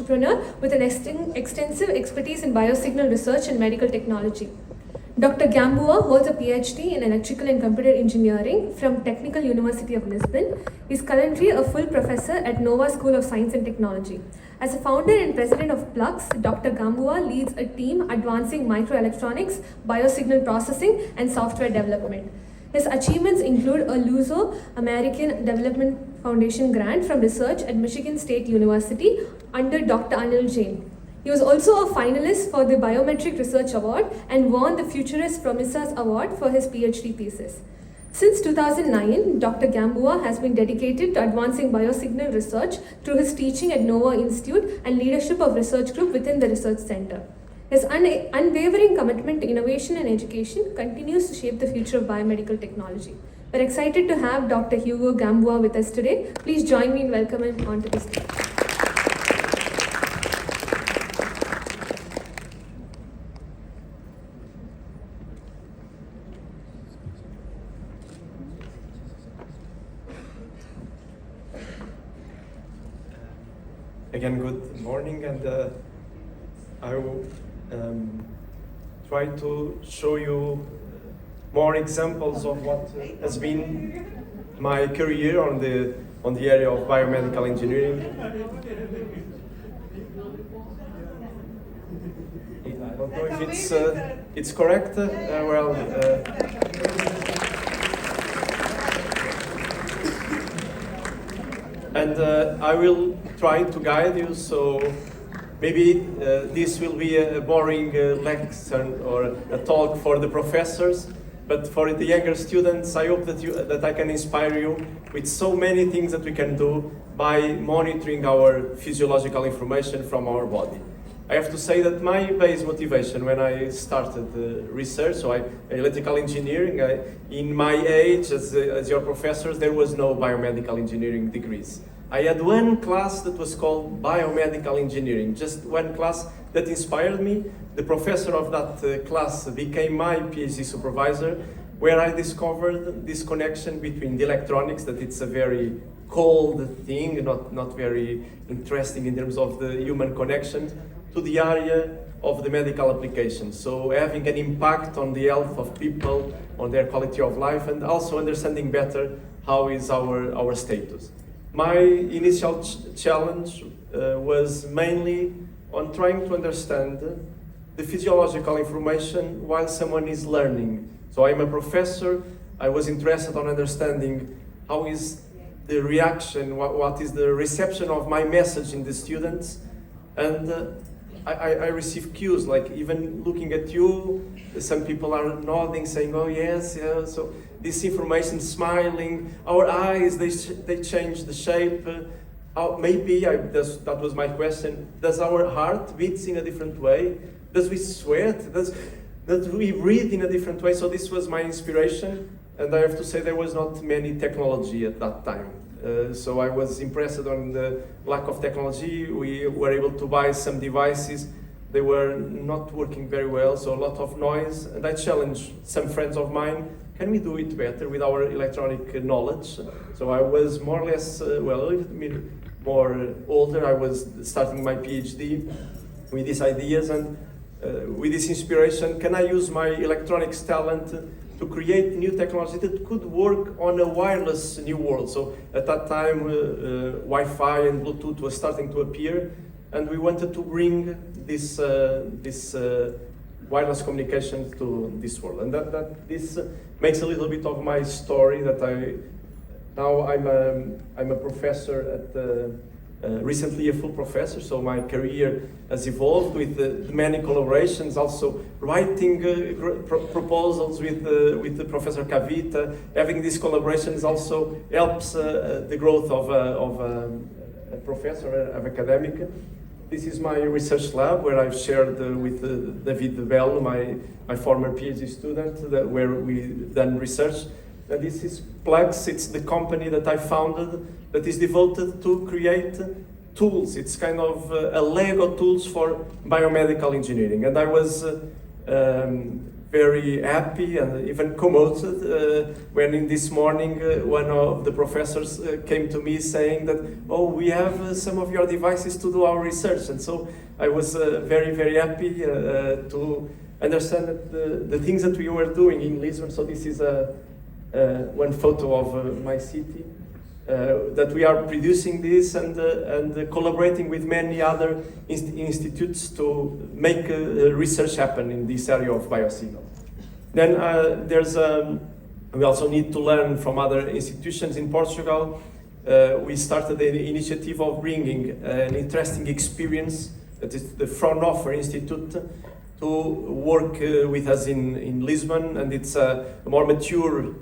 entrepreneur with an extensive expertise in biosignal research and medical technology. Dr. Gamboa holds a PhD in Electrical and Computer Engineering from Technical University of Lisbon. He is currently a full professor at Nova School of Science and Technology. As a founder and president of Plux, Dr. Gamboa leads a team advancing microelectronics, biosignal processing, and software development. His achievements include a Luso American Development Foundation grant from research at Michigan State University under Dr. Anil Jain. He was also a finalist for the Biometric Research Award and won the Futurist Promisas Award for his PhD thesis. Since 2009, Dr. Gamboa has been dedicated to advancing biosignal research through his teaching at Nova Institute and leadership of research group within the research center. His unwavering commitment to innovation and education continues to shape the future of biomedical technology. We're excited to have Dr. Hugo Gamboa with us today. Please join me in welcoming him onto the stage. Again, good morning, and I will try to show you more examples of what has been my career on the area of biomedical engineering. I don't know if it's correct. And I will try to guide you, so maybe this will be a boring lecture or a talk for the professors, but for the younger students, I hope that I can inspire you with so many things that we can do by monitoring our physiological information from our body. I have to say that my base motivation when I started research, so electrical engineering, in my age as your professors, there was no biomedical engineering degrees. I had one class that was called Biomedical Engineering, just one class that inspired me. The professor of that class became my PhD supervisor, where I discovered this connection between the electronics, that it's a very cold thing, not very interesting in terms of the human connection, to the area of the medical application. So having an impact on the health of people, on their quality of life, and also understanding better how is our status. My initial challenge was mainly on trying to understand the physiological information while someone is learning. So I'm a professor. I was interested on understanding how is the reaction, what is the reception of my message in the students, and I receive cues, like even looking at you, some people are nodding, saying, oh yes, yeah, so this information, smiling, our eyes, they change the shape. Maybe, that was my question, does our heart beats in a different way? Does we sweat? Does we breathe in a different way? So this was my inspiration, and I have to say there was not many technology at that time. So I was impressed on the lack of technology. We were able to buy some devices. They were not working very well, so a lot of noise. And I challenged some friends of mine, can we do it better with our electronic knowledge? So I was more or less, a little bit more older. I was starting my PhD with these ideas, and with this inspiration, can I use my electronics talent to create new technology that could work on a wireless new world? So at that time, Wi-Fi and Bluetooth was starting to appear, and we wanted to bring this wireless communication to this world. And this makes a little bit of my story. That I'm a professor at recently a full professor, so my career has evolved with many collaborations, also writing proposals with the Professor Kavita. Having these collaborations also helps the growth of a professor, of academic. This is my research lab, where I've shared with David Bell, my former PhD student, where we've done research. And this is Plux. It's the company that I founded that is devoted to create tools. It's kind of a Lego tools for biomedical engineering. And I was very happy and even commoted when in this morning one of the professors came to me saying that, oh, we have some of your devices to do our research. And so I was very, very happy to understand that the things that we were doing in Lisbon. So this is one photo of my city. That we are producing this and collaborating with many other institutes to make research happen in this area of biosignals. Then we also need to learn from other institutions in Portugal. We started the initiative of bringing an interesting experience, that is the Fraunhofer Institute, to work with us in Lisbon, and it's a more mature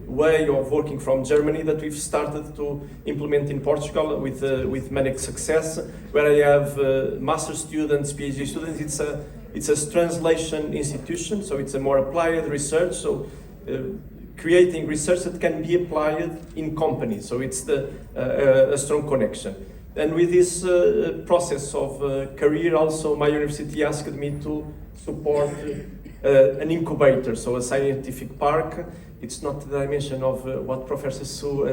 way of working from Germany that we've started to implement in Portugal with many success, where I have master students, PhD students. It's a translation institution, so it's a more applied research, so creating research that can be applied in companies, so it's a strong connection. And with this process of career, also my university asked me to support an incubator, so a scientific park. It's not the dimension of what Professor Su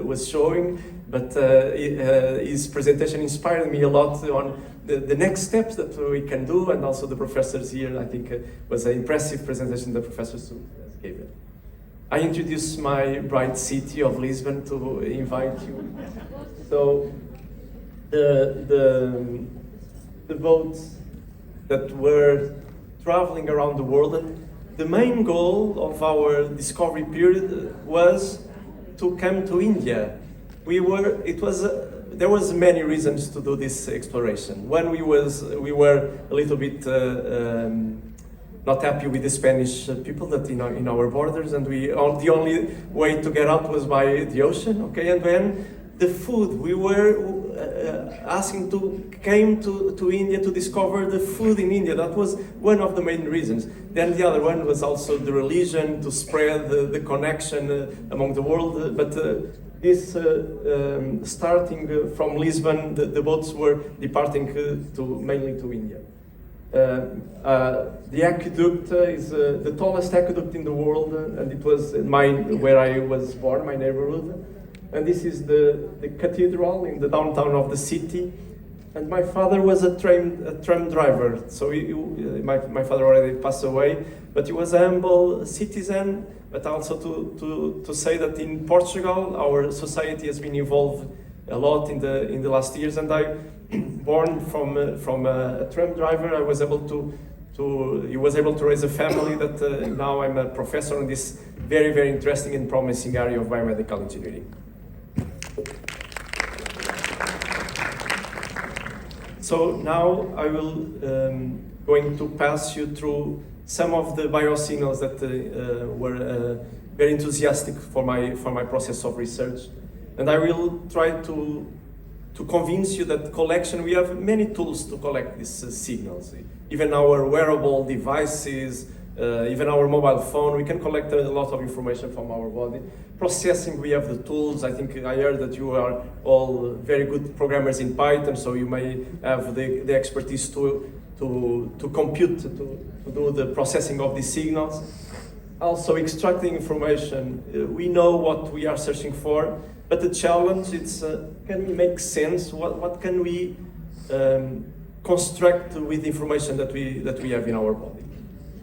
was showing, but his presentation inspired me a lot on the next steps that we can do, and also the professors here. I think was an impressive presentation that Professor Su gave. I introduced my bright city of Lisbon to invite you. So. The boats that were traveling around the world, the main goal of our discovery period was to come to India. There was many reasons to do this exploration. One, we were a little bit not happy with the Spanish people that in our borders, and the only way to get out was by the ocean. Okay, and then the food, we were came to India to discover the food in India. That was one of the main reasons. Then the other one was also the religion, to spread the connection among the world. But this starting from Lisbon, the boats were departing mainly to India. The aqueduct is the tallest aqueduct in the world, and it was where I was born, my neighborhood. And this is the cathedral in the downtown of the city. And my father was a tram driver. So my father already passed away, but he was a humble citizen. But also to say that in Portugal, our society has been evolved a lot in the last years. And I, born from a tram driver, he was able to raise a family that now I'm a professor in this very, very interesting and promising area of biomedical engineering. So now I will going to pass you through some of the biosignals that were very enthusiastic for my process of research, and I will try to convince you that collection, we have many tools to collect these signals. Even our wearable devices, even our mobile phone, we can collect a lot of information from our body. Processing, we have the tools. I think I heard that you are all very good programmers in Python, so you may have the expertise to compute, to do the processing of these signals. Also, extracting information. We know what we are searching for, but the challenge is, can we make sense? What can we construct with the information that we have in our body?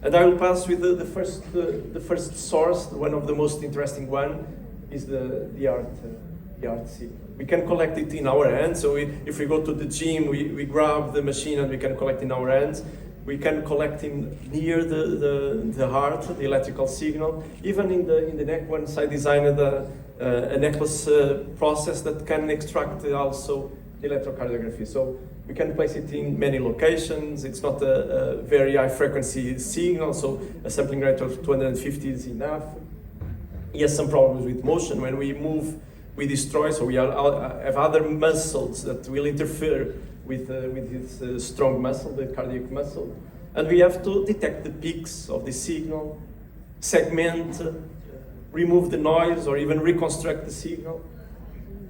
And I will pass with the first source. One of the most interesting one is the art signal. We can collect it in our hands. So if we go to the gym, we grab the machine and we can collect in our hands. We can collect near the heart, the electrical signal. Even in the neck, once I designed a necklace process that can extract also the electrocardiography. So we can place it in many locations. It's not a very high frequency signal, so a sampling rate of 250 is enough. He has some problems with motion. When we move, we destroy, so we have other muscles that will interfere with his strong muscle, the cardiac muscle. And we have to detect the peaks of the signal, segment, remove the noise, or even reconstruct the signal.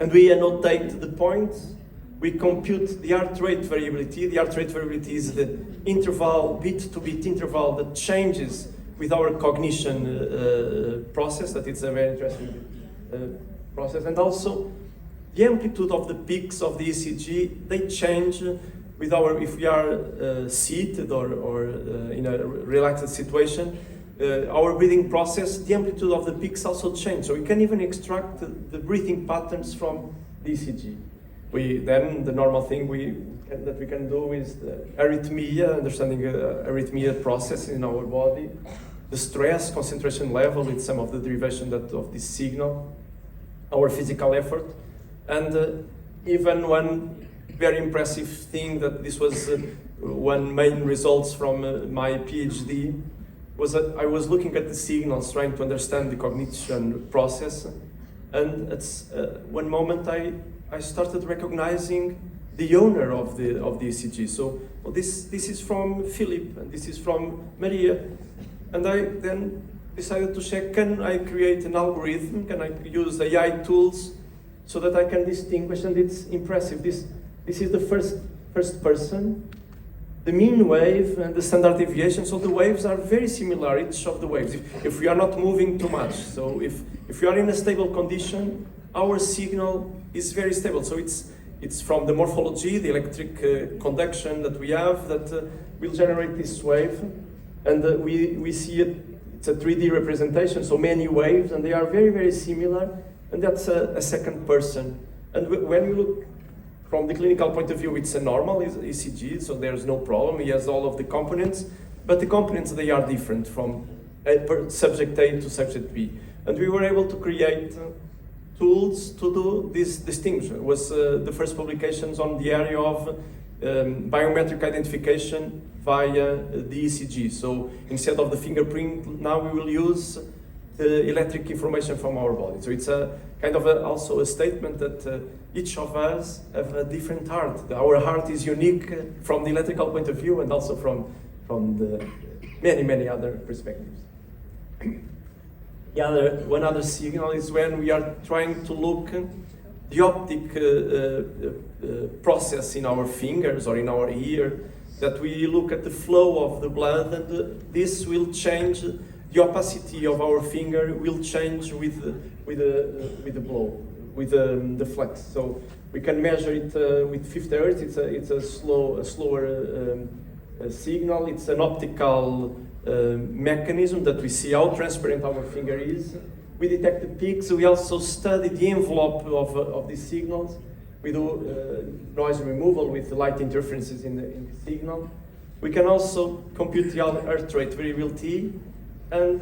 And we annotate the points. We compute the heart rate variability. The heart rate variability is the interval, beat-to-beat interval that changes with our cognition process, that it's a very interesting process, and also the amplitude of the peaks of the ECG, they change with our, if we are seated or in a relaxed situation, our breathing process, the amplitude of the peaks also change. So we can even extract the breathing patterns from the ECG. Then the normal thing that we can do is the arrhythmia, understanding arrhythmia process in our body, the stress, concentration level with some of the derivation of this signal, our physical effort, and even one very impressive thing that this was one main results from my PhD was that I was looking at the signals, trying to understand the cognition process, and at one moment I started recognizing the owner of the ECG. So well, this is from Philip, and this is from Maria, and I then decided to check: can I create an algorithm? Can I use AI tools so that I can distinguish? And it's impressive. This is the first person, the mean wave and the standard deviation. So the waves are very similar, each of the waves, if we are not moving too much. So if we are in a stable condition, our signal is very stable. So it's from the morphology, the electric conduction that we have, that will generate this wave. And we see it's a 3D representation, so many waves, and they are very, very similar. And that's a second person. And when you look from the clinical point of view, it's a normal ECG, so there's no problem. He has all of the components, but the components, they are different from subject A to subject B. And we were able to create tools to do this distinction. It was the first publications on the area of biometric identification via the ECG. So instead of the fingerprint, now we will use the electric information from our body. So it's a kind of also a statement that each of us have a different heart. Our heart is unique from the electrical point of view and also from the many other perspectives. One other signal is when we are trying to look the optic process in our fingers or in our ear, that we look at the flow of the blood, and this will change. The opacity of our finger will change with the blow, with the flux. So we can measure it with 50 Hertz. It's a slower signal. It's an optical mechanism that we see how transparent our finger is. We detect the peaks. We also study the envelope of these signals. We do noise removal with light interferences in the signal. We can also compute the heart rate, variable T, and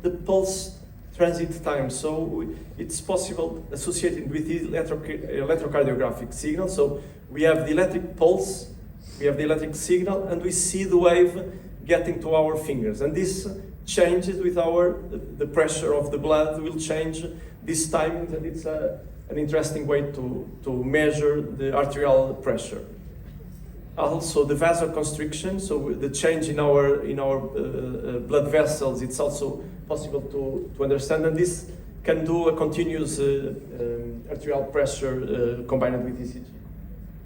the pulse transit time. So it's possible associated with the electrocardiographic signal. So we have the electric pulse, we have the electric signal, and we see the wave getting to our fingers. And this changes with the pressure of the blood will change this time, and it's an interesting way to measure the arterial pressure. Also the vasoconstriction, so the change in our blood vessels, it's also possible to understand, and this can do a continuous arterial pressure combined with ECG.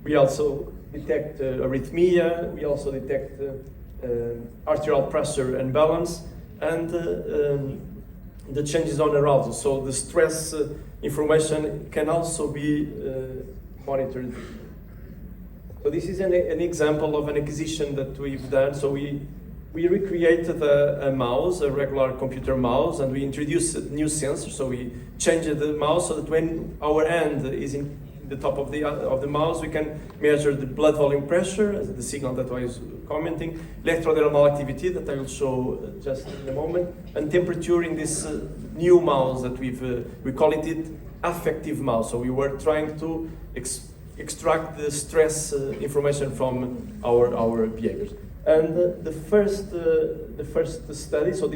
We also detect arrhythmia, we also detect arterial pressure and balance, and the changes on arousal. So the stress information can also be monitored. So this is an example of an acquisition that we've done. So we recreated a mouse, a regular computer mouse, and we introduced a new sensor. So we changed the mouse so that when our hand is in the top of the mouse, we can measure the blood volume pressure, the signal that I was commenting, electrodermal activity that I will show just in a moment, and temperature in this new mouse that we call it affective mouse. So we were trying to extract the stress information from our behaviors. And the first study, so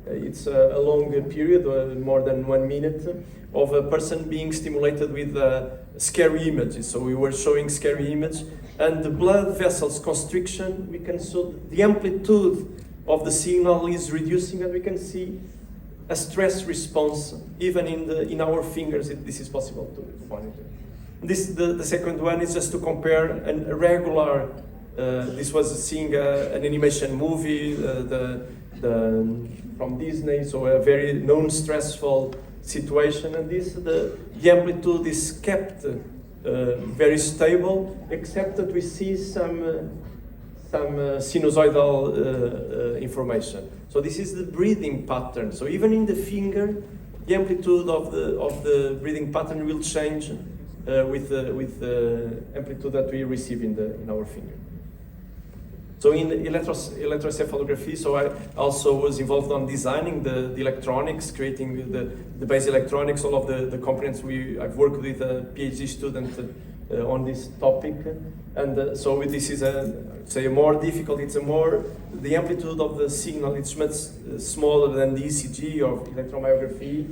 it's a long period, more than 1 minute, of a person being stimulated with scary images. So we were showing scary image, and the blood vessels constriction, we can show the amplitude of the signal is reducing, and we can see a stress response even in our fingers. This is possible to monitor. The second one is just to compare a regular This was seeing an animation movie from Disney, so a very non-stressful situation, and the amplitude is kept very stable, except that we see some sinusoidal information. So this is the breathing pattern. So even in the finger, the amplitude of the breathing pattern will change with the amplitude that we receive in our finger. So in electroencephalography, so I also was involved on designing the electronics, creating the base electronics, all of the components. I've worked with a PhD student on this topic, and so this is a more difficult. The amplitude of the signal is much smaller than the ECG or electromyography.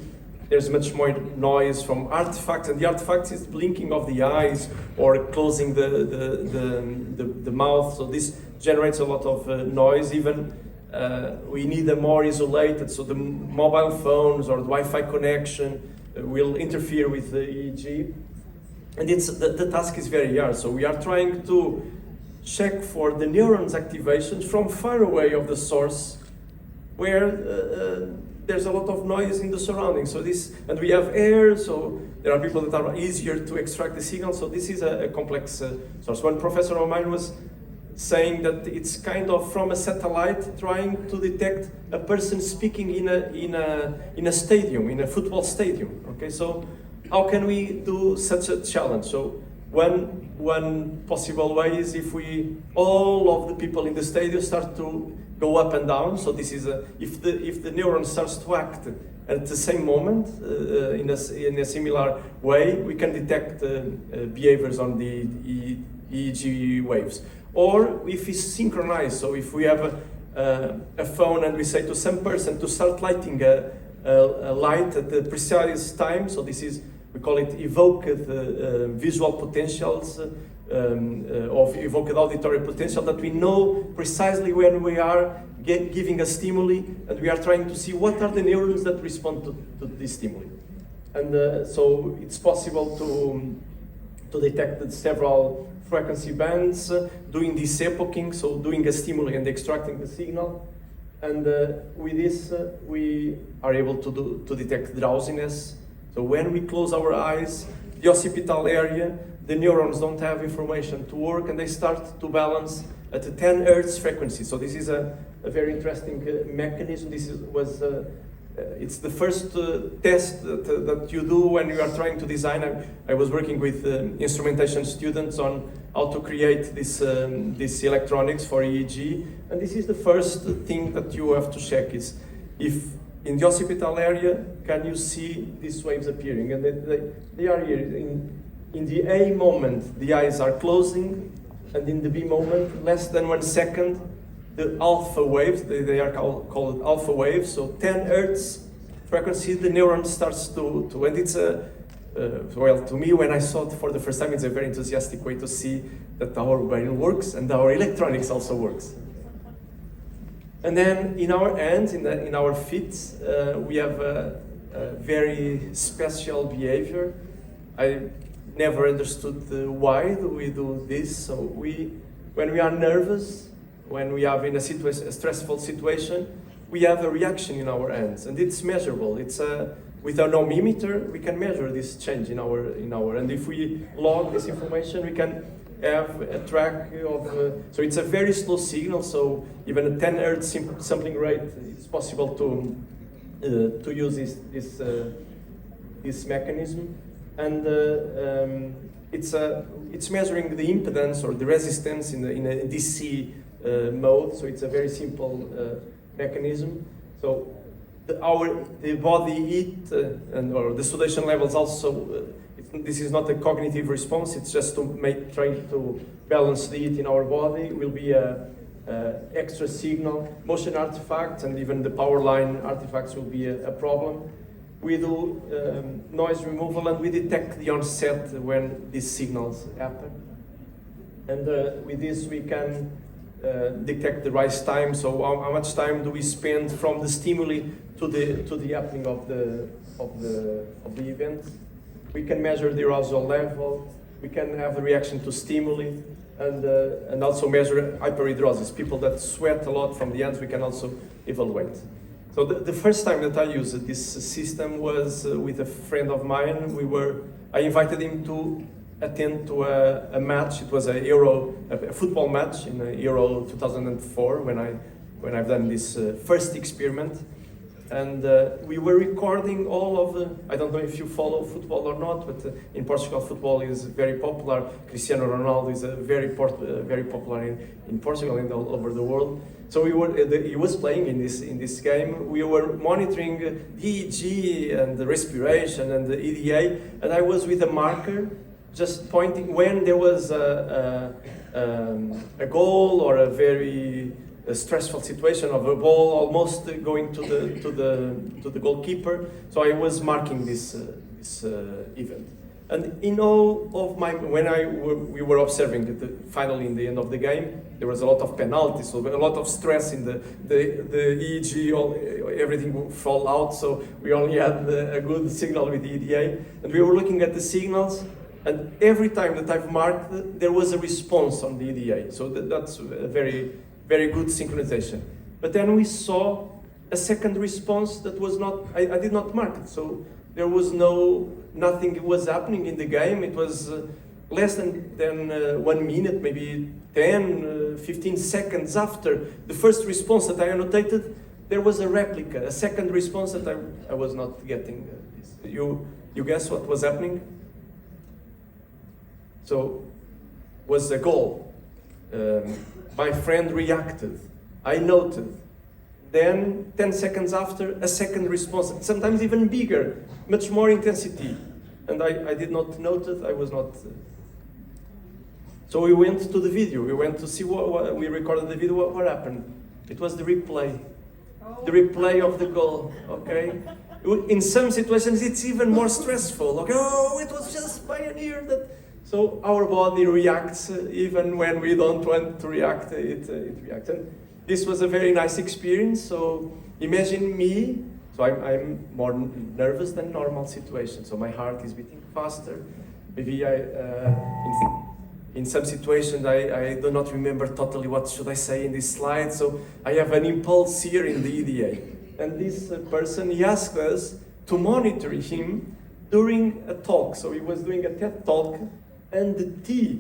There's much more noise from artifacts, and the artifacts is blinking of the eyes or closing the mouth. So this generates a lot of noise. Even we need a more isolated. So the mobile phones or the Wi-Fi connection will interfere with the EEG, and the task is very hard. So we are trying to check for the neurons activations from far away of the source, where there's a lot of noise in the surroundings. So and we have air, so there are people that are easier to extract the signal. So this is a complex source. One professor of mine was saying that it's kind of from a satellite trying to detect a person speaking in a stadium, in a football stadium. Okay, so how can we do such a challenge? So one possible way is if all of the people in the stadium start to go up and down. So this is if the neuron starts to act at the same moment in a similar way, we can detect behaviors on the EEG waves. Or if it's synchronized, so if we have a phone and we say to some person to start lighting a light at the precise time, so we call it evoked visual potentials, of evoked auditory potential, that we know precisely when we are giving a stimuli, and we are trying to see what are the neurons that respond to this stimuli. And so it's possible to detect several frequency bands, doing this epoching, so doing a stimuli and extracting the signal. And with this, we are able to detect drowsiness. So when we close our eyes, the occipital area, the neurons don't have information to work, and they start to balance at a 10 Hertz frequency. So this is a very interesting mechanism. It's the first test that you do when you are trying to design. I was working with instrumentation students on how to create this electronics for EEG, and this is the first thing that you have to check is if in the occipital area, can you see these waves appearing? And they are here. In the A moment, the eyes are closing, and in the B moment, less than 1 second, the alpha waves, they are called alpha waves, so 10 Hertz frequency, the neuron starts to and it's well, to me, when I saw it for the first time, it's a very enthusiastic way to see that our brain works and our electronics also works. And then in our hands, in our feet, we have a very special behavior. I never understood why do we do this. So when we are nervous, when we are in a stressful situation, we have a reaction in our hands, and it's measurable. It's with an ohmmeter, we can measure this change in our, and if we log this information, we can have a track of, so it's a very slow signal, so even a 10 Hertz sampling rate, it's possible to use this mechanism. And it's measuring the impedance or the resistance in a DC mode, so it's a very simple mechanism. So the body heat or the sudation levels also, this is not a cognitive response, it's just trying to balance the heat in our body. Will be a extra signal, motion artifacts, and even the power line artifacts will be a problem. We do noise removal, and we detect the onset when these signals happen. And with this we can detect the rise time, so how much time do we spend from the stimuli to the happening of the event. We can measure the arousal level, we can have the reaction to stimuli, and also measure hyperhidrosis. People that sweat a lot from the hands, we can also evaluate. So the first time that I used this system was with a friend of mine. I invited him to attend to a match. It was a football match in Euro 2004 when I've done this first experiment. And we were recording all of the, I don't know if you follow football or not, but in Portugal football is very popular. Cristiano Ronaldo is very popular in Portugal and all over the world. So he was playing in this game. We were monitoring the EEG and the respiration and the EDA, and I was with a marker just pointing when there was a goal or a very stressful situation of a ball almost going to the goalkeeper. So I was marking this event. And in all of we were observing finally in the end of the game, there was a lot of penalties, so a lot of stress in the EEG, everything would fall out, so we only had a good signal with the EDA. And we were looking at the signals, and every time that I've marked, there was a response on the EDA. So that's a very, very good synchronization. But then we saw a second response that was not, I did not mark it. So there was nothing was happening in the game. It was less than 1 minute, maybe 10, 15 seconds after the first response that I annotated, there was a replica, a second response that I was not getting. You guess what was happening? So, was a goal. My friend reacted. I noted. Then, 10 seconds after, a second response, sometimes even bigger, much more intensity. And I did not note it, I was not... So we went to the video, we went to see we recorded the video, what happened. It was the replay. The replay of the goal, okay? In some situations, it's even more stressful. Okay, oh, it was just by an ear that... So our body reacts, even when we don't want to react, it reacts. And this was a very nice experience. So imagine me, so I'm more nervous than normal situation. So my heart is beating faster. Maybe in some situations I do not remember totally what should I say in this slide. So I have an impulse here in the EDA. And this person, he asked us to monitor him during a talk. So he was doing a TED talk, and the T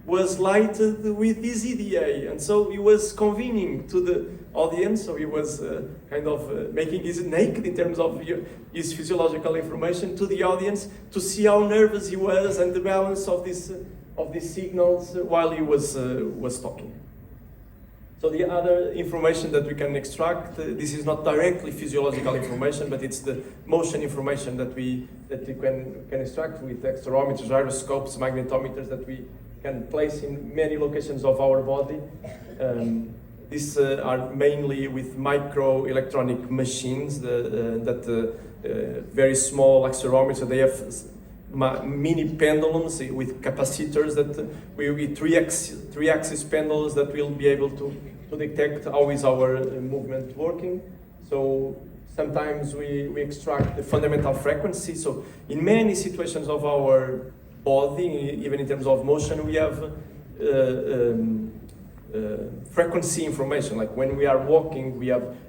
was lighted with his EDA, and so he was convening to the audience, so he was making his naked in terms of his physiological information to the audience to see how nervous he was and the balance of these signals while he was talking. So the other information that we can extract, this is not directly physiological information, but it's the motion information that we can extract with accelerometers, gyroscopes, magnetometers that we can place in many locations of our body. These are mainly with microelectronic machines, very small accelerometers. They have mini pendulums with capacitors that with three-axis pendulums that will be able to detect how is our movement working. So sometimes we extract the fundamental frequency. So in many situations of our body, even in terms of motion, we have frequency information. Like when we are walking,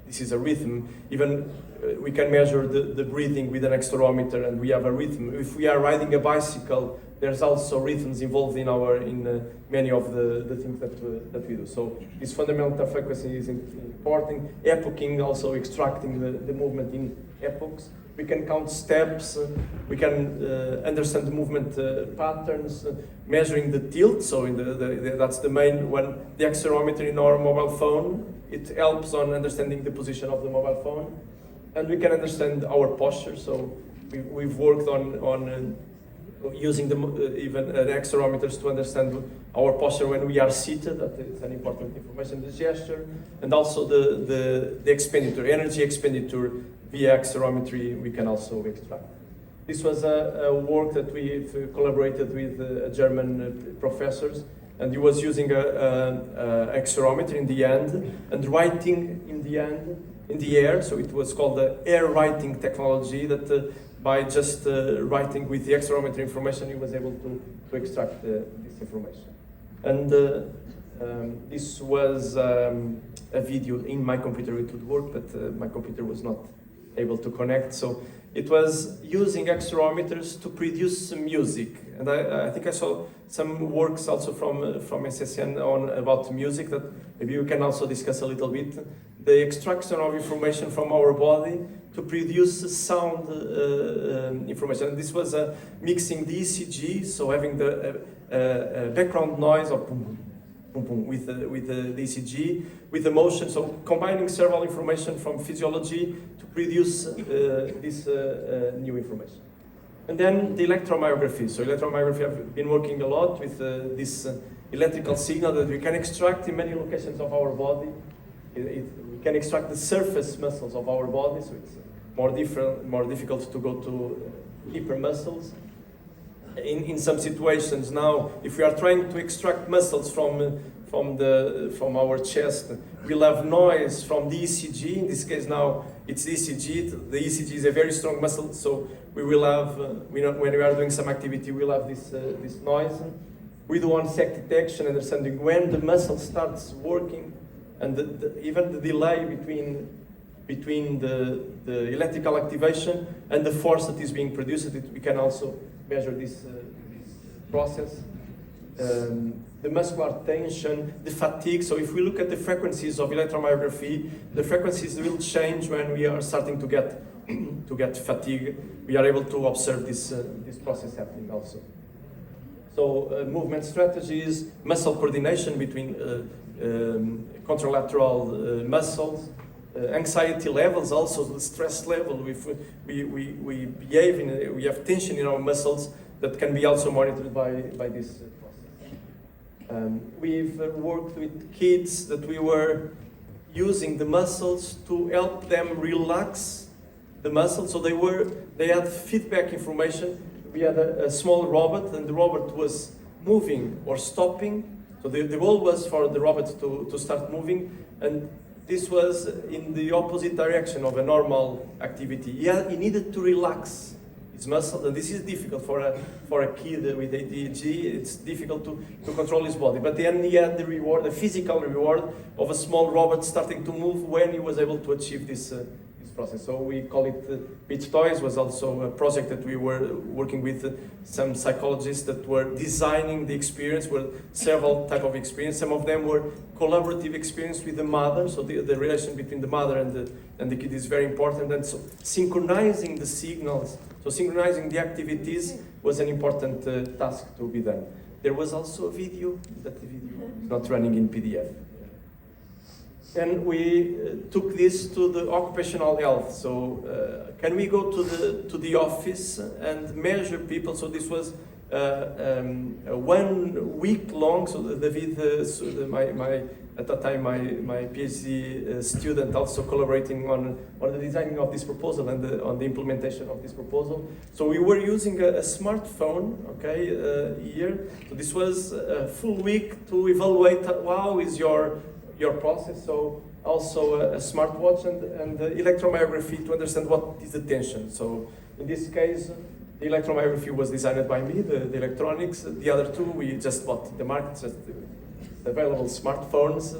this is a rhythm. Even we can measure the breathing with an accelerometer, and we have a rhythm. If we are riding a bicycle, there's also rhythms involved in many of the things that we do. So this fundamental frequency is important. Epoching, also extracting the movement in epochs. We can count steps. We can understand the movement patterns, measuring the tilt. So that's the main one. The accelerometer in our mobile phone, it helps on understanding the position of the mobile phone. And we can understand our posture. So we've worked on using even accelerometers to understand our posture when we are seated. That is an important information. The gesture, and also the expenditure, energy expenditure via accelerometry, we can also extract. This was a work that we've collaborated with German professors, and he was using a accelerometer in the hand and writing in the air. So it was called the air writing technology, that by just writing with the accelerometer information, he was able to extract this information. And this was a video in my computer. It would work, but my computer was not able to connect. So it was using accelerometers to produce some music. And I think I saw some works also from SSN on about music that maybe we can also discuss a little bit. The extraction of information from our body to produce sound information. And this was mixing the ECG, so having the background noise of boom, boom, boom, with the ECG, with the motion, so combining several information from physiology to produce this new information. And then the electromyography. So electromyography, I've been working a lot with this electrical signal that we can extract in many locations of our body. We can extract the surface muscles of our body, so it's more difficult to go to deeper muscles. In some situations now, if we are trying to extract muscles from our chest, we'll have noise from the ECG. In this case now, it's ECG. The ECG is a very strong muscle, so we will have, when we are doing some activity, we'll have this noise. We do on-sec detection, understanding when the muscle starts working, and even the delay between the electrical activation and the force that is being produced. We can also measure this process. The muscular tension, the fatigue. So if we look at the frequencies of electromyography, the frequencies will change when we are starting to get fatigue. We are able to observe this process happening also. So movement strategies, muscle coordination between contralateral muscles, anxiety levels, also the stress level. If we behave we have tension in our muscles that can be also monitored by this process. We've worked with kids that we were using the muscles to help them relax the muscles. So they had feedback information. We had a small robot, and the robot was moving or stopping. So the goal was for the robot to start moving, and this was in the opposite direction of a normal activity. He needed to relax his muscles, and this is difficult for a kid with ADHD. It's difficult to control his body. But then he had the reward, the physical reward of a small robot starting to move when he was able to achieve this process. So we call it Beach Toys. Was also a project that we were working with some psychologists that were designing the experience. Were several type of experience. Some of them were collaborative experience with the mother. So the relation between the mother and the kid is very important. And so synchronizing the signals, so synchronizing the activities was an important task to be done. There was also a video, but the video is not running in PDF. And we took this to the occupational health. So can we go to the office and measure people? So this was 1 week long. So David, at that time my PhD student, also collaborating on the designing of this proposal and on the implementation of this proposal. So we were using a smartphone, okay, here. So this was a full week to evaluate how is your process. So also a smartwatch and electromyography to understand what is the tension. So in this case, the electromyography was designed by me, the electronics. The other two, we just bought the market, just the available smartphones,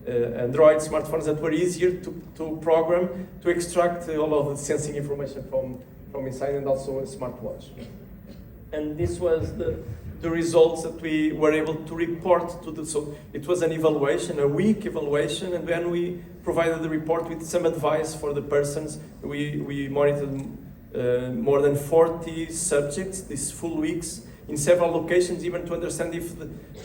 Android smartphones that were easier to program, to extract all of the sensing information from inside, and also a smartwatch. And this was the results that we were able to report to so it was an evaluation, a week evaluation, and then we provided the report with some advice for the persons. We monitored more than 40 subjects these full weeks in several locations, even to understand if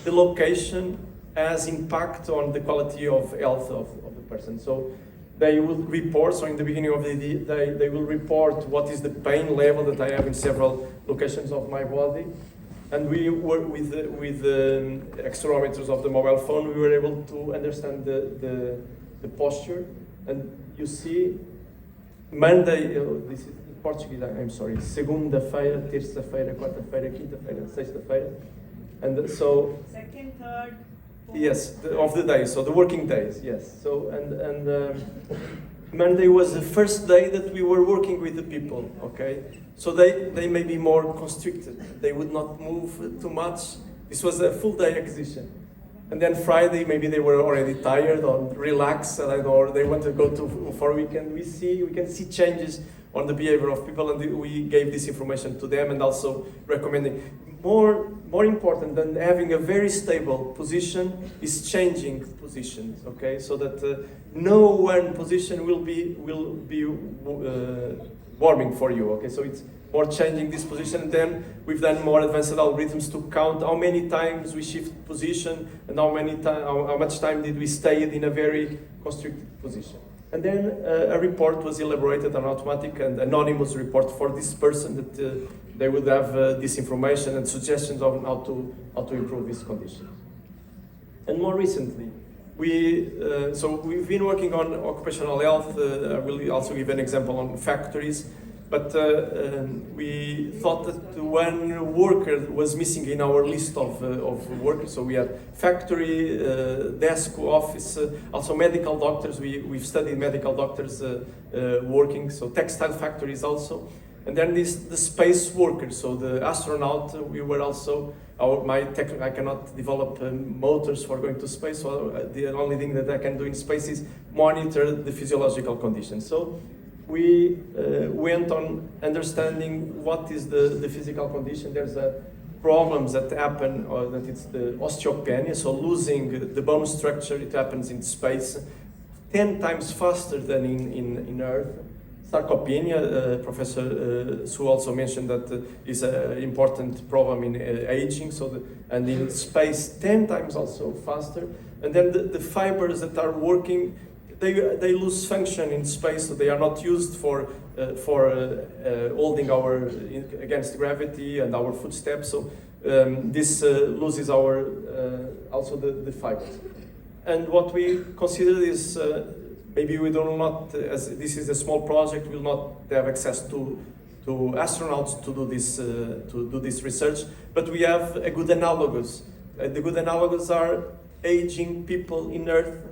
the location has impact on the quality of health of the person. So they will report, so in the beginning of the day, they will report what is the pain level that I have in several locations of my body. And we were with the accelerometers of the mobile phone, we were able to understand the posture. And you see, Monday, this is Portuguese, I'm sorry, segunda-feira, terça-feira, quarta-feira, quinta-feira, sexta-feira. And so... Second, third, fourth. Yes, of the days, so the working days, yes. So, Monday was the first day that we were working with the people, okay? So they may be more constricted. They would not move too much This was a full day acquisition. And then Friday, maybe they were already tired or relaxed, or they want to go for a weekend. We can see changes on the behavior of people, and we gave this information to them, and also recommending. More important than having a very stable position is changing positions. Okay, so that no one position will be warming for you. Okay, so it's more changing this position. And then we've done more advanced algorithms to count how many times we shift position and how much time did we stay in a very constricted position. And then a report was elaborated, an automatic and anonymous report for this person that they would have this information and suggestions on how to improve this condition. And more recently, we've been working on occupational health. I will also give an example on factories. But we thought that one worker was missing in our list of workers. So we had factory, desk, office, also medical doctors. We've studied medical doctors working, so textile factories also. And then the space workers, so the astronaut, we were also, I cannot develop motors for going to space, so the only thing that I can do in space is monitor the physiological conditions. So we went on understanding what is the physical condition. There's problems that happen, or that it's the osteopenia, so losing the bone structure. It happens in space 10 times faster than in Earth. Sarcopenia, Professor Su also mentioned that is an important problem in aging, and in space 10 times also faster. And then the fibers that are working, they lose function in space, so they are not used for holding against gravity and our footsteps. So this loses our also the fibers. And what we consider is maybe we do not, as this is a small project, will not have access to astronauts to do this research, but we have a good analogus. The good analogus are aging people in Earth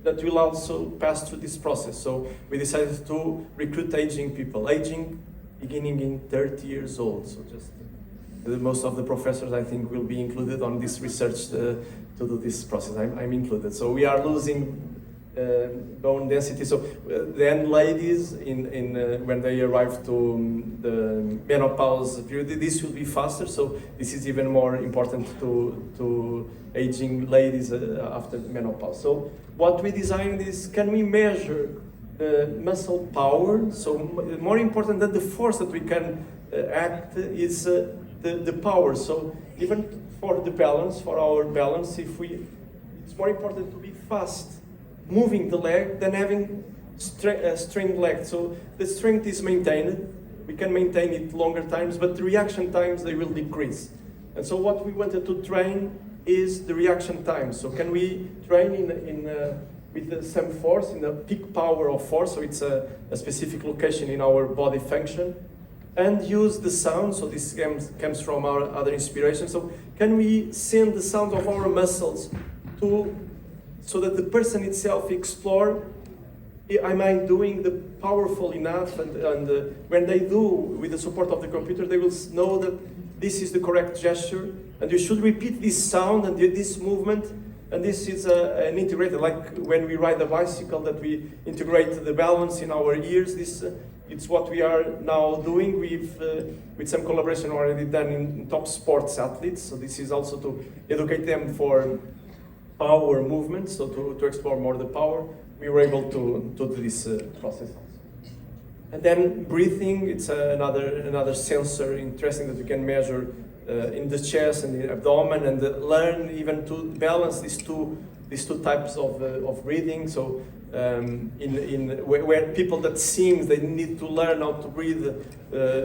that will also pass through this process. So we decided to recruit aging people, aging beginning in 30 years old. So just most of the professors, I think, will be included on this research to do this process. I'm included. So we are losing bone density. So then ladies, when they arrive to the menopause period, this will be faster. So this is even more important to aging ladies after menopause. So what we designed is, can we measure muscle power? So more important than the force that we can act is the power. So even for the balance, for our balance, it's more important to be fast moving the leg than having string leg. So the strength is maintained. We can maintain it longer times, but the reaction times, they will decrease. And so what we wanted to train is the reaction time. So can we train with some force, in the peak power of force, so it's a specific location in our body function, and use the sound. So this comes from our other inspiration. So can we send the sound of our muscles so that the person itself explore, am I doing the powerful enough? And when they do, with the support of the computer, they will know that this is the correct gesture, and you should repeat this sound and this movement. And this is an integrated, like when we ride a bicycle, that we integrate the balance in our ears. It's what we are now doing with some collaboration already done in top sports athletes. So this is also to educate them for power movements, so to explore more the power. We were able to do this process also. And then breathing, it's another sensor interesting that we can measure in the chest and the abdomen, and learn even to balance these two types of breathing. So where people that sing, they need to learn how to breathe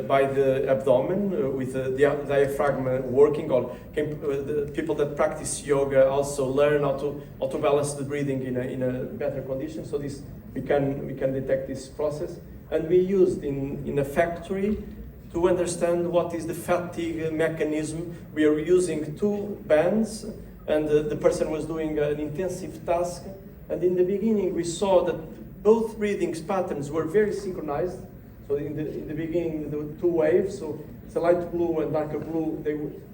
by the abdomen with the diaphragm working. Or the people that practice yoga also learn how to balance the breathing in a better condition. So this we can detect this process, and we used in a factory to understand what is the fatigue mechanism. We are using 2 bands, and the person was doing an intensive task. And in the beginning, we saw that both breathing patterns were very synchronized, So in the beginning, there were two waves. So it's a light blue and darker blue.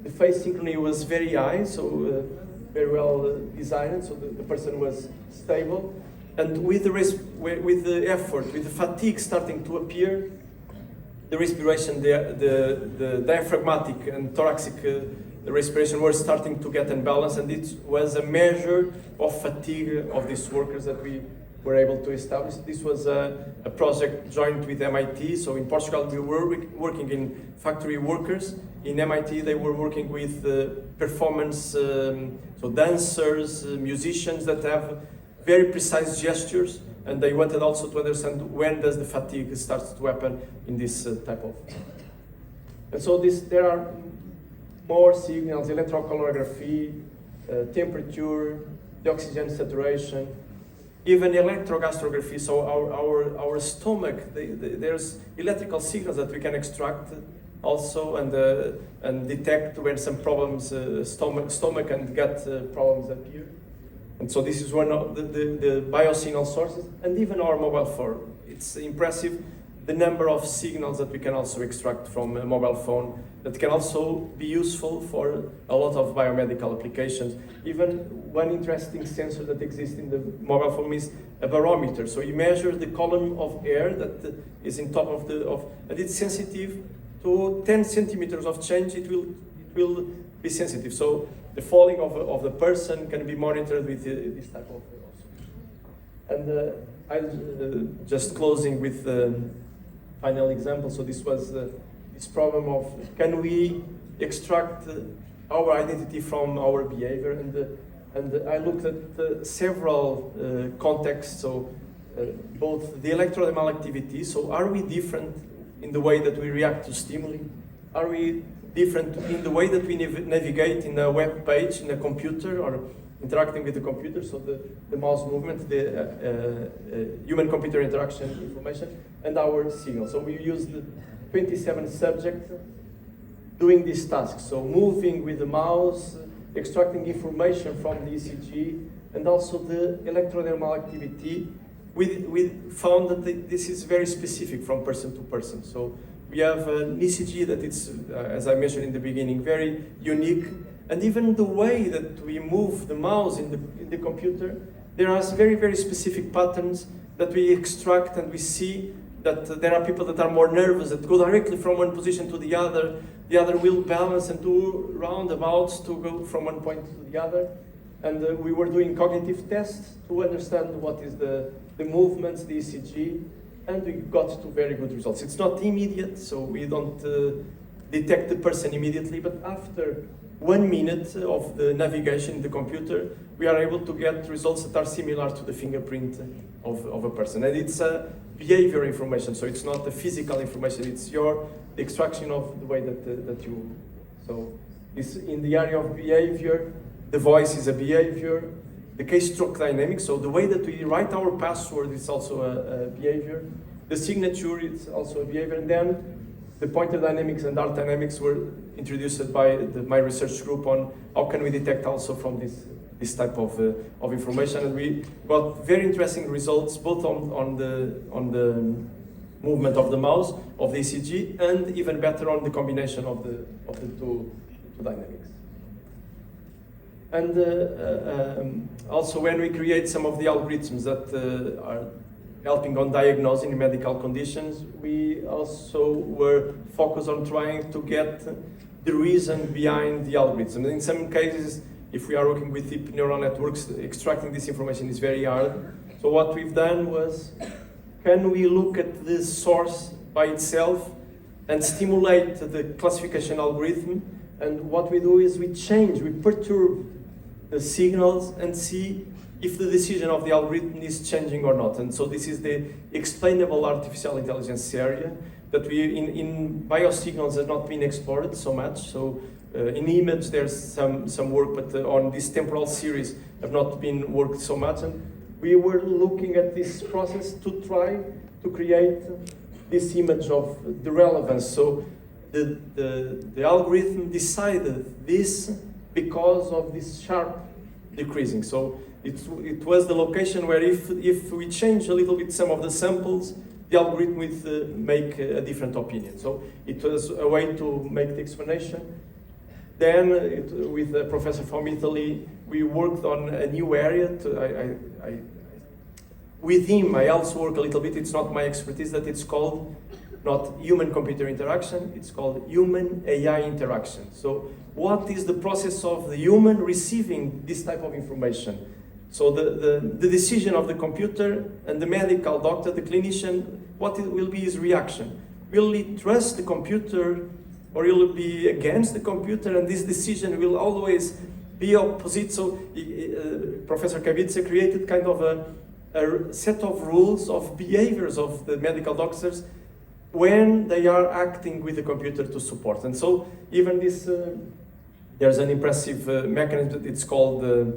The phase synchrony was very high, so very well designed. So the person was stable. And with the effort, with the fatigue starting to appear, the respiration, the diaphragmatic and thoracic respiration were starting to get unbalanced, and it was a measure of fatigue of these workers that we were able to establish. This was a project joint with MIT. So in Portugal, we were working in factory workers. In MIT, they were working with performance, so dancers, musicians that have very precise gestures, and they wanted also to understand when does the fatigue starts to happen in this type of. And so there are more signals: electrocolorography, temperature, the oxygen saturation, even electrogastrography. So our stomach, there's electrical signals that we can extract also and detect when some problems, stomach and gut problems appear. And so this is one of the biosignal sources, and even our mobile phone. It's impressive the number of signals that we can also extract from a mobile phone that can also be useful for a lot of biomedical applications. Even one interesting sensor that exists in the mobile phone is a barometer. So you measure the column of air that is in top of and it's sensitive to 10 centimeters of change. It will be sensitive. So the falling of the person can be monitored with this type of solution. And I'm just closing with the final example. So this was this problem of can we extract our identity from our behavior, and I looked at several contexts. So both the electrodermal activity. So are we different in the way that we react to stimuli? Are we different in the way that we navigate in a web page, in a computer, or interacting with the computer? So the mouse movement, the human-computer interaction information, and our signal. So we used 27 subjects doing this task. So moving with the mouse, extracting information from the ECG, and also the electrodermal activity. We found that this is very specific from person to person. So we have an ECG that it's, as I mentioned in the beginning, very unique. And even the way that we move the mouse in the computer, there are very, very specific patterns that we extract, and we see that there are people that are more nervous, that go directly from one position to the other. The other will balance and do roundabouts to go from one point to the other. And we were doing cognitive tests to understand what is the movements, the ECG, and we got to very good results. It's not immediate, so we don't detect the person immediately, but after 1 minute of the navigation in the computer, we are able to get results that are similar to the fingerprint of a person. And it's a behavior information, so it's not the physical information, it's the extraction of the way that you. So this, in the area of behavior, the voice is a behavior, the keystroke dynamics, so the way that we write our password is also a behavior, the signature is also a behavior, and then the pointer dynamics and art dynamics were introduced by my research group on how can we detect also from this type of information, and we got very interesting results both on the movement of the mouse, of the ECG, and even better on the combination of the two dynamics. And also when we create some of the algorithms that are helping on diagnosing medical conditions, we also were focused on trying to get the reason behind the algorithm. In some cases, if we are working with deep neural networks, extracting this information is very hard. So what we've done was, can we look at the source by itself and stimulate the classification algorithm? And what we do is we perturb the signals and see if the decision of the algorithm is changing or not. And so this is the explainable artificial intelligence area that we in biosignals has not been explored so much. So in image there's some work, but on this temporal series have not been worked so much. And we were looking at this process to try to create this image of the relevance. So the algorithm decided this because of this sharp decreasing. So it was the location where if we change a little bit some of the samples, the algorithm would make a different opinion. So it was a way to make the explanation. Then, with a professor from Italy, we worked on a new area. With him, I also work a little bit. It's not my expertise. That it's called not human-computer interaction. It's called human-AI interaction. So, what is the process of the human receiving this type of information? So, the decision of the computer and the medical doctor, the clinician, what it will be his reaction? Will he trust the computer? Or you'll be against the computer, and this decision will always be opposite. So Professor Kavica created kind of a set of rules of behaviors of the medical doctors when they are acting with the computer to support. And so even this, there's an impressive mechanism. It's called the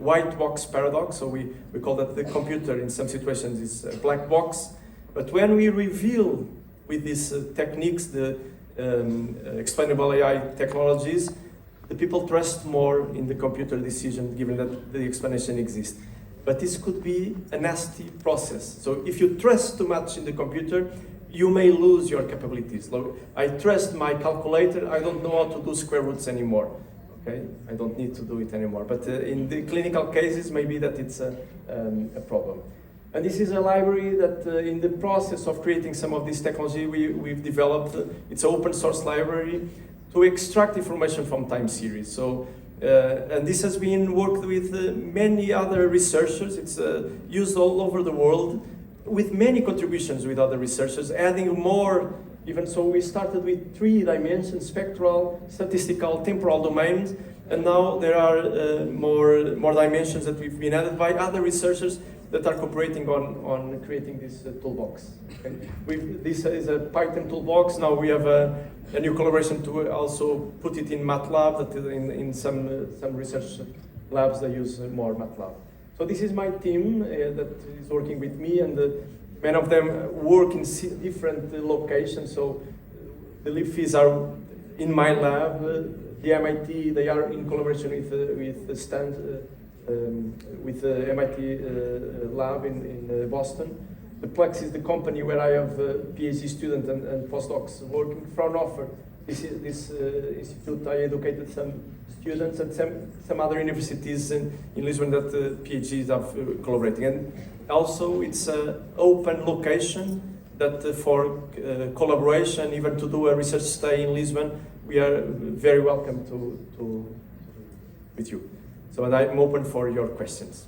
white box paradox. So we call that the computer in some situations is a black box. But when we reveal with these techniques, the explainable AI technologies, the people trust more in the computer decision given that the explanation exists. But this could be a nasty process. So if you trust too much in the computer, you may lose your capabilities. Like, I trust my calculator, I don't know how to do square roots anymore. Okay, I don't need to do it anymore. But in the clinical cases, maybe that it's a problem. And this is a library that in the process of creating some of this technology, we've developed, it's an open source library to extract information from time series. So, and this has been worked with many other researchers. It's used all over the world with many contributions with other researchers, adding more, even so we started with 3 dimensions, spectral, statistical, temporal domains, and now there are more dimensions that we've been added by other researchers that are cooperating on creating this toolbox. Okay? This is a Python toolbox. Now we have a new collaboration to also put it in MATLAB. That in some research labs they use more MATLAB. So this is my team that is working with me, and many of them work in different locations. So the LibFis are in my lab. The MIT, they are in collaboration with the with the MIT lab in Boston. The Plex is the company where I have PhD students and postdocs working. Fraunhofer, this institute, I educated some students, and some other universities in Lisbon that PhDs are collaborating. And also it's an open location that for collaboration, even to do a research stay in Lisbon, we are very welcome to with you. So I'm open for your questions.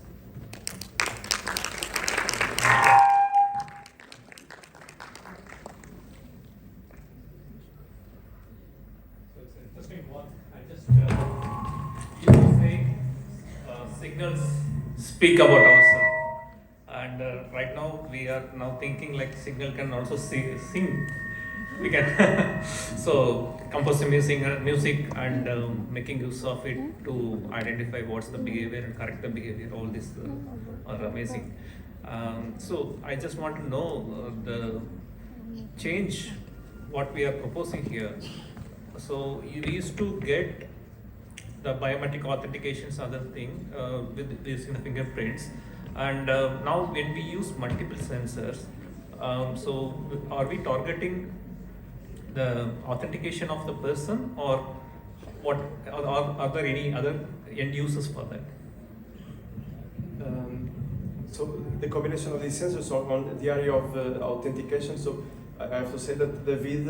So it's an interesting one. I just used to say signals speak about ourselves, and right now we are now thinking like signal can also sing. We can so composing music and making use of it to identify what's the behavior and correct the behavior. All this are amazing. So I just want to know the change what we are proposing here. So we used to get the biometric authentications, other thing with using the fingerprints, and now when we use multiple sensors, so are we targeting the authentication of the person, or what? Are there any other end users for that? So the combination of these sensors on the area of authentication. So I have to say that David,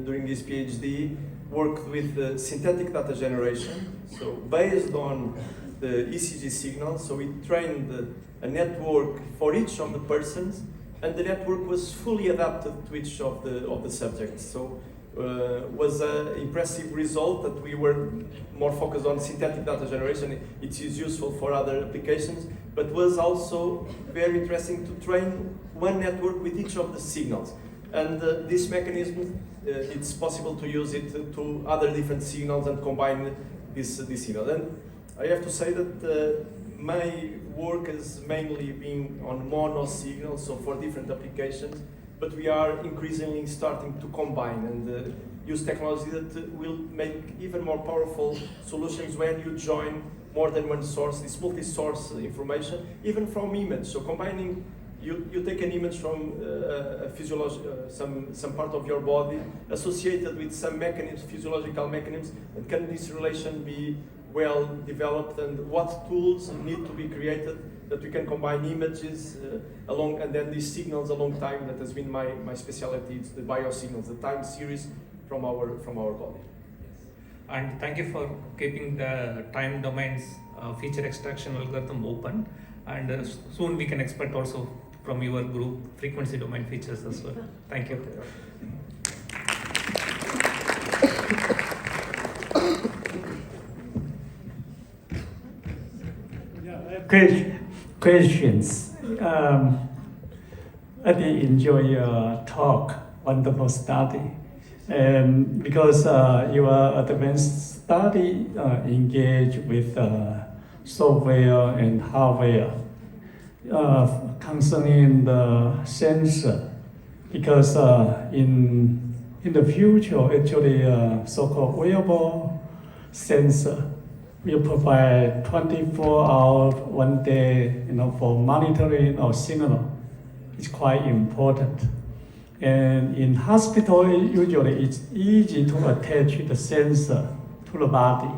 during his PhD, worked with synthetic data generation. So based on the ECG signals, so we trained a network for each of the persons, and the network was fully adapted to each of the subjects. So was an impressive result that we were more focused on synthetic data generation. It is useful for other applications, but was also very interesting to train one network with each of the signals. And this mechanism, it's possible to use it to other different signals and combine this signal. And I have to say that my work has mainly been on mono signals, so for different applications, but we are increasingly starting to combine. And use technology that will make even more powerful solutions when you join more than one source, this multi-source information, even from image. So combining, you take an image from some part of your body associated with some mechanisms, physiological mechanisms, and can this relation be well developed, and what tools need to be created that we can combine images along, and then these signals along time. That has been my specialty. It's the biosignals, the time series from our body. And thank you for keeping the time domains feature extraction algorithm open. And soon we can expect also from your group frequency domain features as well. Thank you. Questions. I did enjoy your talk, wonderful study. Because your advanced study engage with software and hardware concerning the sensor. Because in the future, actually, so-called wearable sensor will provide 24 hours, 1 day, for monitoring of signal. It's quite important. And in hospital, usually it's easy to attach the sensor to the body.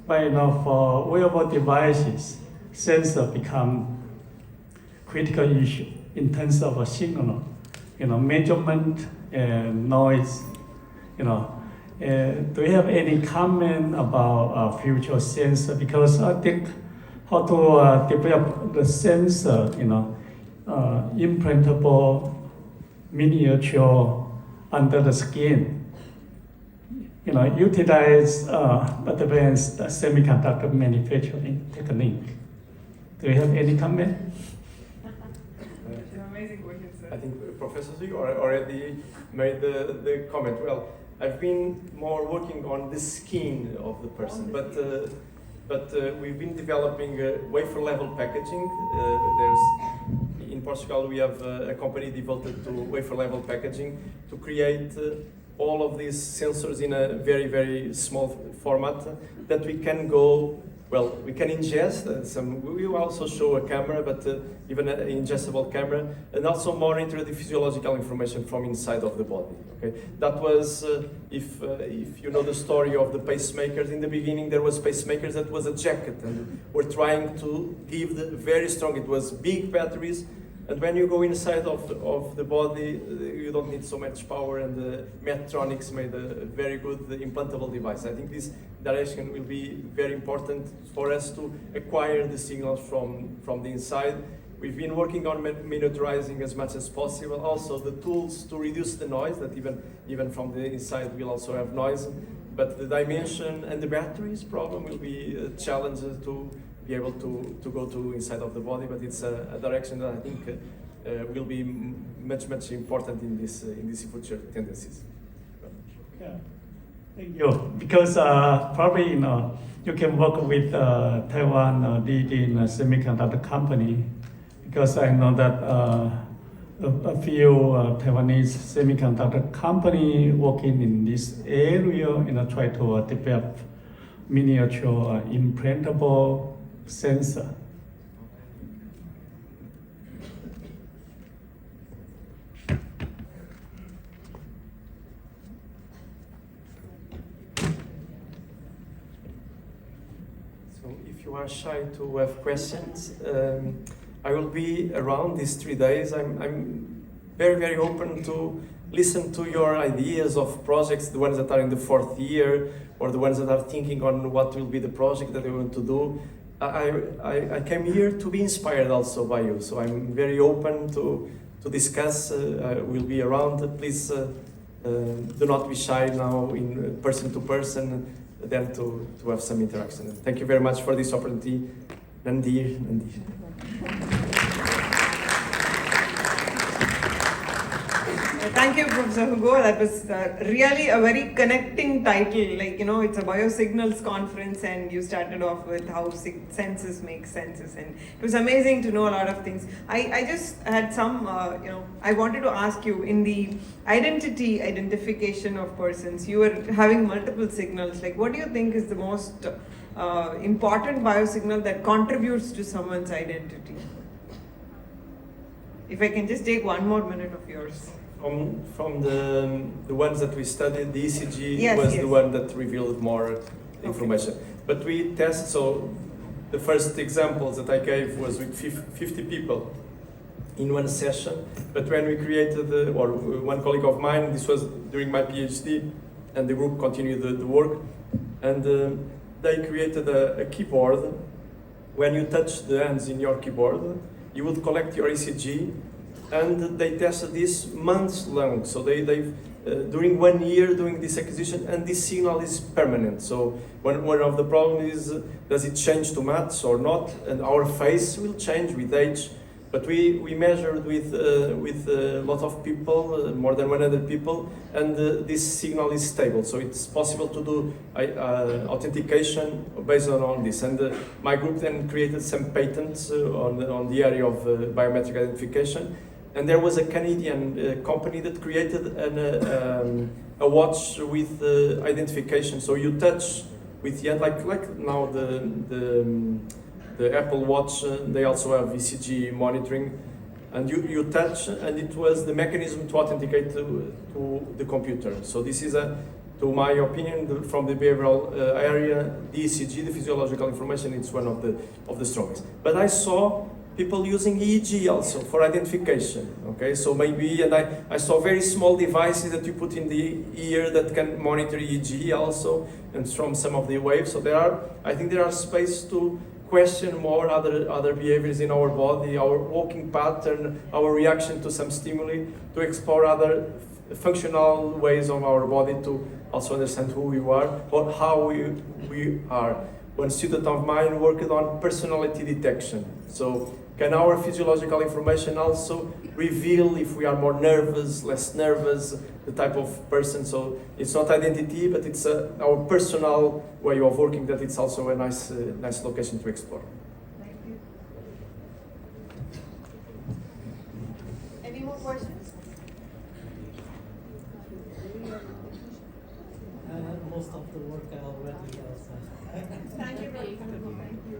But for wearable devices, sensor become critical issue in terms of a signal, measurement and noise, Do you have any comment about future sensor? Because I think how to develop the sensor, implantable miniature under the skin, utilize advanced semiconductor manufacturing technique. Do you have any comment? Amazing question, sir. I think Professor Zhu already made the comment. Well, I've been more working on the skin of the person, but we've been developing wafer level packaging. In Portugal, we have a company devoted to wafer level packaging to create all of these sensors in a very, very small format that we can go. Well, we can ingest some. We will also show a camera, but even an ingestible camera, and also monitor the physiological information from inside of the body. Okay, that was if you know the story of the pacemakers. In the beginning, there was pacemakers that was a jacket, and we're trying to give the very strong. It was big batteries, and when you go inside of the body, you don't need so much power. And Medtronics made a very good implantable device. I think this direction will be very important for us to acquire the signals from the inside. We've been working on miniaturizing as much as possible. Also, the tools to reduce the noise, that even from the inside we'll also have noise. But the dimension and the batteries problem will be a challenge to be able to go to inside of the body. But it's a direction that I think will be much important in this future tendencies. Yeah. Thank you. Because probably you can work with Taiwan leading semiconductor company. Because I know that a few Taiwanese semiconductor company working in this area, try to develop miniature implantable sensor. So if you are shy to have questions, I will be around these 3 days. I'm very open to listen to your ideas of projects, the ones that are in the 4th year, or the ones that are thinking on what will be the project that they want to do. I came here to be inspired also by you, so I'm very open to discuss. I will be around. Please do not be shy now in person to person, then to have some interaction. Thank you very much for this opportunity. Nandir. Thank you, Professor Hugo. That was really a very connecting title. Like, it's a Biosignals conference, and you started off with how senses make senses. And it was amazing to know a lot of things. I just had some, I wanted to ask you in the identification of persons, you were having multiple signals. Like, what do you think is the most important biosignal that contributes to someone's identity? If I can just take one more minute of yours. From the ones that we studied, the ECG Yes, was yes. the one that revealed more information. But we test, so the first examples that I gave was with 50 people in one session. But when we created, or one colleague of mine, this was during my PhD, and the group continued the work, and they created a keyboard. When you touch the hands in your keyboard, you would collect your ECG, and they tested this months long. So they during 1 year doing this acquisition, and this signal is permanent. So one of the problems is, does it change too much or not? And our face will change with age. But we measured with a lot of people, more than 100 people, and this signal is stable. So it's possible to do authentication based on this. And my group then created some patents on the area of biometric identification. And there was a Canadian company that created a watch with identification. So you touch with the hand, like now the Apple Watch, they also have ECG monitoring, and you touch, and it was the mechanism to authenticate to the computer. So this is, to my opinion, from the behavioral area, the ECG, the physiological information, it's one of the strongest. But I saw people using EEG also for identification. Okay, so maybe, and I saw very small devices that you put in the ear that can monitor EEG also, and from some of the waves. So I think there are space to question more other behaviors in our body, our walking pattern, our reaction to some stimuli, to explore other functional ways of our body to also understand who we are or how we are. One student of mine worked on personality detection. So can our physiological information also reveal if we are more nervous, less nervous, the type of person? So it's not identity, but it's our personal way of working, that it's also a nice location to explore. Thank you. Any more questions? Most of the work I already have. Thank you. Thank you.